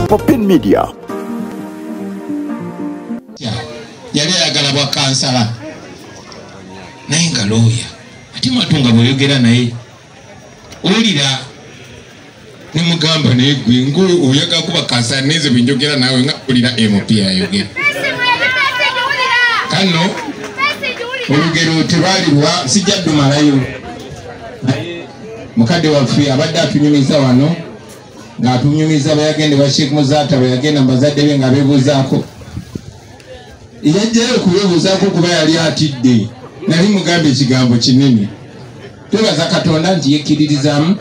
Popin Media. Yali ayagala bwa kansala naye nga looya ate Matunga bweyogera naye olira ne mugamba naye gwe oyagala kuba kansala neze bwenjogera nawe nga olira MP ayogera kano olugero tebalirwa sijja ddumalayo mukadde waffe abadde atunyumiza wano ng'atunyumiza bayagende ba Sheikh Muzata bayagenda mbazadde be nga beebuuzaako yajjayo okubeebuuzaako kuba yali atidde nali mugambe ekigambo kinene twebaza Katonda nti yekkiririzaamu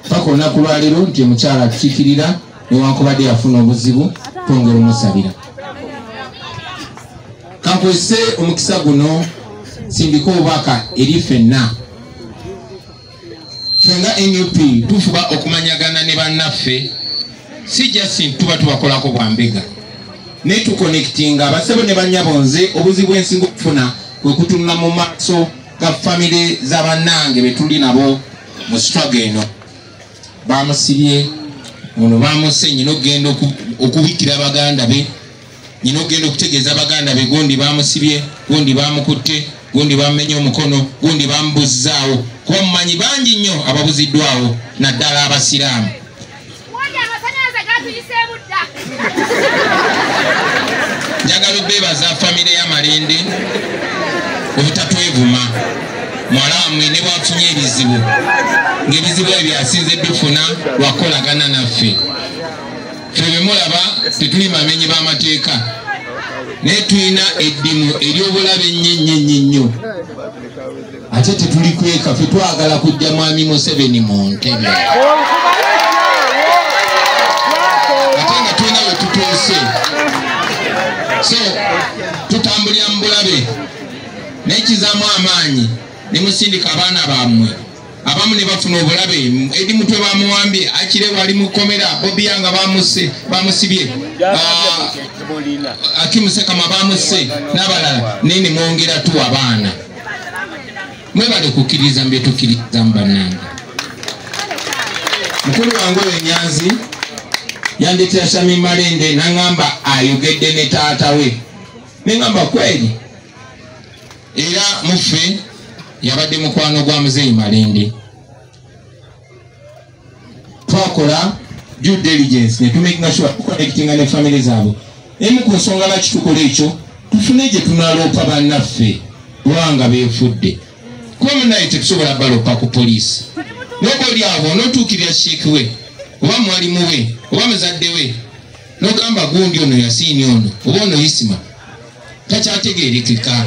paka olunaku lwaleero nti omukyala atukiikirira newankubadde yafuna obuzibu twongera omusabira kankozese omukisa guno sindika obubaka eri ffenna fenga NUP tufuba okumanyagana ne bannaffe si just tuba tubakolako bwambega ne tuconnectinga abasebo ne banyabonze obuzibu ensingo okufuna kwe kutunula mu maaso ga famire z'abannange betuli nabo mu struggle eno bamusibye ono bamuse nyina okugenda okubikira baganda be nyina okugenda okutegeeza baganda be gundi bamusibye gundi bamukutte gundi bamenye omukono gundi bambuzaawo kuba mumanyi bangi nnyo ababuziddwawo naddala abasiraamu njagala obeebaza famire y'Amalende obutatwevuma muwala wammwe ne bwafunye ebizibu ng'ebizibu ebyo asinze bifuna lwakolagana naffe ffe be mulaba tetuli bamenyi b'amateeka naye tulina eddimu ery'obulabe nnyo ate tetuli kweka ffe twagala kujja mwami Museveni mu ntebe ate nga tulina we tutuuse so tutambulira mu bulabe n'ekizaamu amaanyi ne musindika abaana bammwe abamu ne bafuna obulabe edi mutwe bamuwambye akire wali mu kkomera Bobi Yanga bamusibye Akimu Sekama bamusse n'abalala nene mwongera tuwa abaana mwebale kukkiriza mbye tukkiriza mu bannange mukulu wange oyo Nyanzi yandeetera Shamim Malende n'angamba ayogedde ne taata we neŋŋamba kweri era muffe yabadde mukwano gwa Muzeeyi Malende twakola due diligence ne tumakinga sure tuconnectinga ne family zaabwe emu ku nsonga lwaki tukola ekyo tufune gye tunaloopa bannaffe lwanga beefudde kuba munaye tetusobola baloopa ku poliisi noba oli abo onootuukirira sheeki we oba mwalimu we oba muzadde we n'ogamba gundi ono yasiini ono oba ono isima takyategeerekeka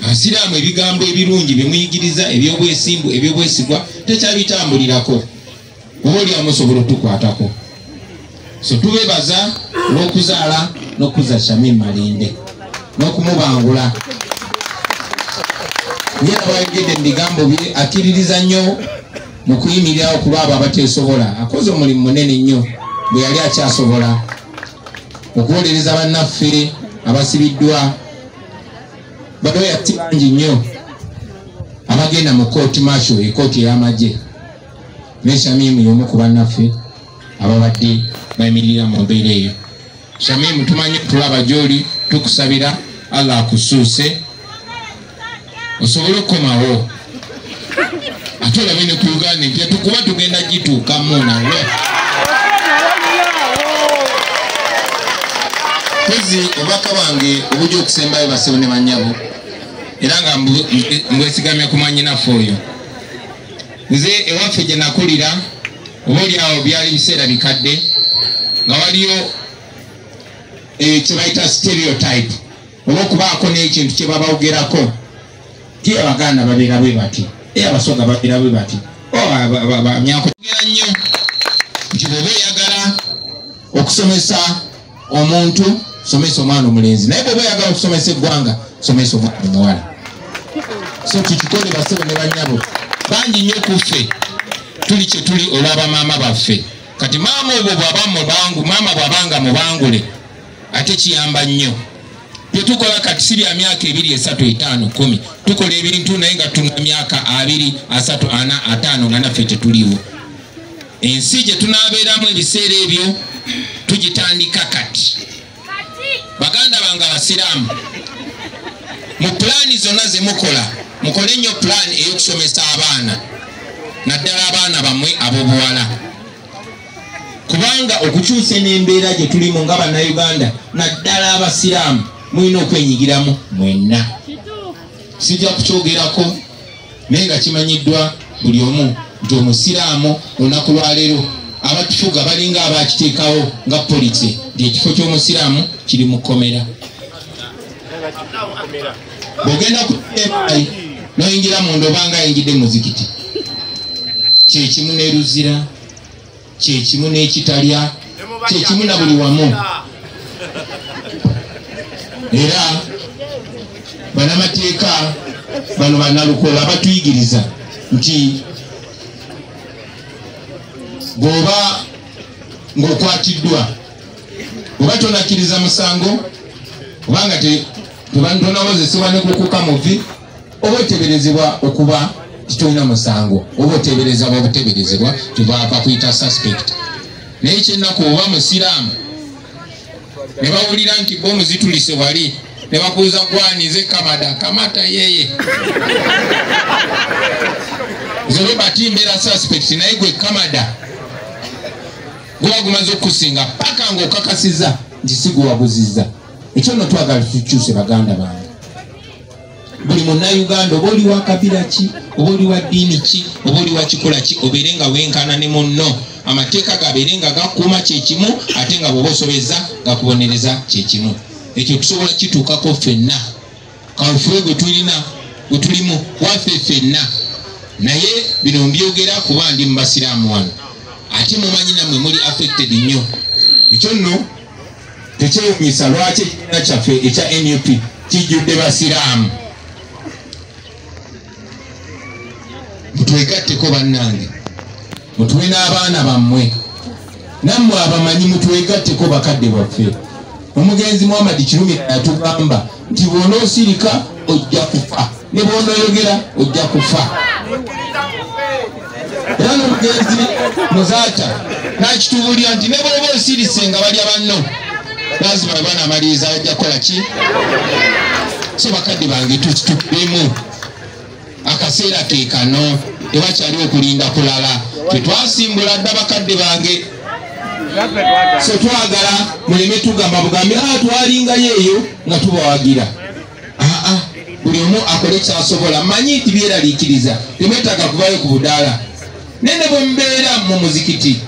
abasiraamu ebigambo ebirungi bemuyigiriza ebyobwesimbu ebyobwesigwa tekyabitambulirako oba oli amusobola otukwatako so tubebaza n'okuzaala n'okuza Shamim Malende n'okumubangula nyera bayogedde mu bigambo bye akkiririza nnyo mu kuyimirirawo ku baabo abateesobola akoze omulimu munene nnyo bwe yali akyasobola okuwolereza bannaffe abasibiddwa badoya bangi nnyo abagenda mu kooti masho ekooti ey'amagye ne Shamim y'omu ku bannaffe ababadde bayimirira mu mbeera eyo Shamim tumanyi tulaba gy'oli tukusabira Allah akusuuse osobole okukomawo ate olabe ne ku Uganda empya tukuba tugenda gituukamu nawe kozi obubaka bwange obujja okusembayo basebo ne bannyabo era nga mbwesigamya ku mwannyinaffe oyo nze ewaffe gye nakulira oba oli awo byali biseera bikadde nga waliyo kye bayita stereotype oba okubaako n'ekintu kye babawogerako ti abaganda babeera bwe bati abasoga babeera bwe bati bamyankogera nnyo nti bw'oba oyagala okusomesa omuntu somesa omwana omulenzi naye bw'oba oyagala okusomesa eggwanga somesa omwana omuwala so tukikole basebo ne bannyabo bangi nnyo ku ffe tuli kye tuli olw'aba maama baffe kati maama obwo bw'aba mubangu maama bw'abanga mubangule ate kiyamba nnyo Tetukola kati si bya myaka 2 3 5 10 tukola ebintu naye nga tuna myaka 2 3 4 5 nga naffe tetuliwo. Ensi gye tunaabeeramu ebiseera ebyo tugitandika kati. Baganda bange abasiraamu, mu pulaani zonna ze mukola mukole nnyo pulaani ey'okusomesa abaana naddala abaana bammwe ab'obuwala, kubanga okukyusa n'embeera gye tulimu nga bannayuganda naddala abasiraamu mulina okwenyigiramu mwenna. Sijja kukyogerako naye nga kimanyiddwa buli omu nti omusiraamu olunaku lwaleero abatufuga balinga abakiteekawo nga polisi nti ekifo ky'omusiraamu kiri mu kkomera. Bw'ogenda ku emayi n'oyingira munda obanga ayingidde mu muzikiti, kyekimu n'eruzira, kyekimu n'ekitalya, kyekimu na buli wamu. Era bannamateeka bano bannalukola batuyigiriza nti bw'oba ng'okwatiddwa oba tonakkiriza musango obanga tonawozesebwa ne kukuka muvi oba oteberezebwa okuba titolina musango oba oteberezebwa obuteberezebwa tebava kuyita suspect. Naye kyennaku oba musiraamu ne bawulira nti bomu zitulise wali ne bakuuza gwanize kamada kamata yeye zobe batimbeera suspect naye gwe kamada guba gumaze okusinga paka ng'okakasiza nti si guwabuzizza. Ekyo nno twagala tukyuse baganda bange. Buli munnayuganda oba oli wa kabira ki oba oli wa ddiini ki oba oli wa kikola ki obeere nga wenkana ne munno. Amateeka gabeere nga gakuuma kyekimu ate nga bw'oba osobezza gakubonereza kyekimu. Ekyo tusobola kituukako ffenna. Kaweefube gwe tulimu waffe ffenna. Naye bino mbyogera kuba ndi mu basiraamu wano. Ate mumanyi nammwe muli affected nnyo. Ekyo nno tekyewuunyisa lwaki ekibiina kyaffe ekya NUP kijjudde basiraamu. Mutwegatteko bannange, mutuwe n'abaana bammwe, nammwe abamanyi mutwegatteko bakadde baffe. Omugenzi Muhammad Kirumira yatugamba nti bw'onoosirika ojja kufa ne bw'onooyogera ojja kufa. Era n'omugenzi Muzaata n'akitubuulira nti ne bw'oba osirise nga balya banno lazima banamaliriza bajja kukola ki? So bakadde bange tutuddemu akaseera ke kano tewakyali okulinda kulala. Tetwasimbula dda bakadde bange. So twagala muleme tugamba bugambi twalingayo eyo nga tubawagira. Buli omu akole kyasobola. Manyi nti byeraliikiriza temwetaaga kuvayo ku budaala. Nene bwe mbeera mu muzikiti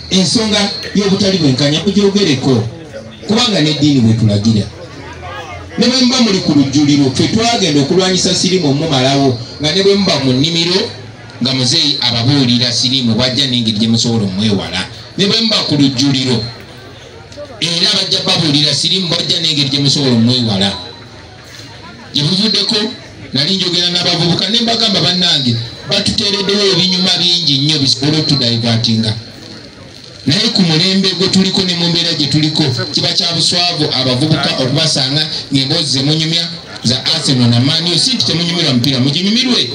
ensonga y'obutali bwenkanya mugyogereko kubanga n'eddiini bwe tulagira. Ne bwe muba muli ku lujjuliro ffe twagenda okulwanyisa sirimu mumalawo nga ne bwe muba mu nnimiro nga muzeeyi ababuulira sirimu bwajja n'engeri gye musobola omwewala. Ne bwe muba ku lujjuliro era bajja babuulira sirimu bwajja n'engeri gye musobola omwewala. Gye buvuddeko nali njogera n'abavubuka ne mbagamba bannange batuteereddewo ebinyuma bingi nnyo bisobola otudivatinga. Naye ku mulembe gwe tuliko ne mu mbeera gye tuliko kiba kya buswavu abavubuka okubasanga ng'emboozi ze munyumya za Arsenal na Man U. Si nti temunyumirwa mupiira muginyumirwe,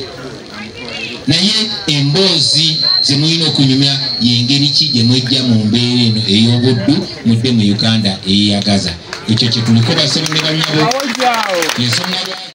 naye emboozi ze mulina okunyumya y'engeri ki gye mwejja mu mbeera eno ey'obuddu mudde mu Uganda eyeyagaza. Ekyo kye tuliko basebo ne bannyabo ensonga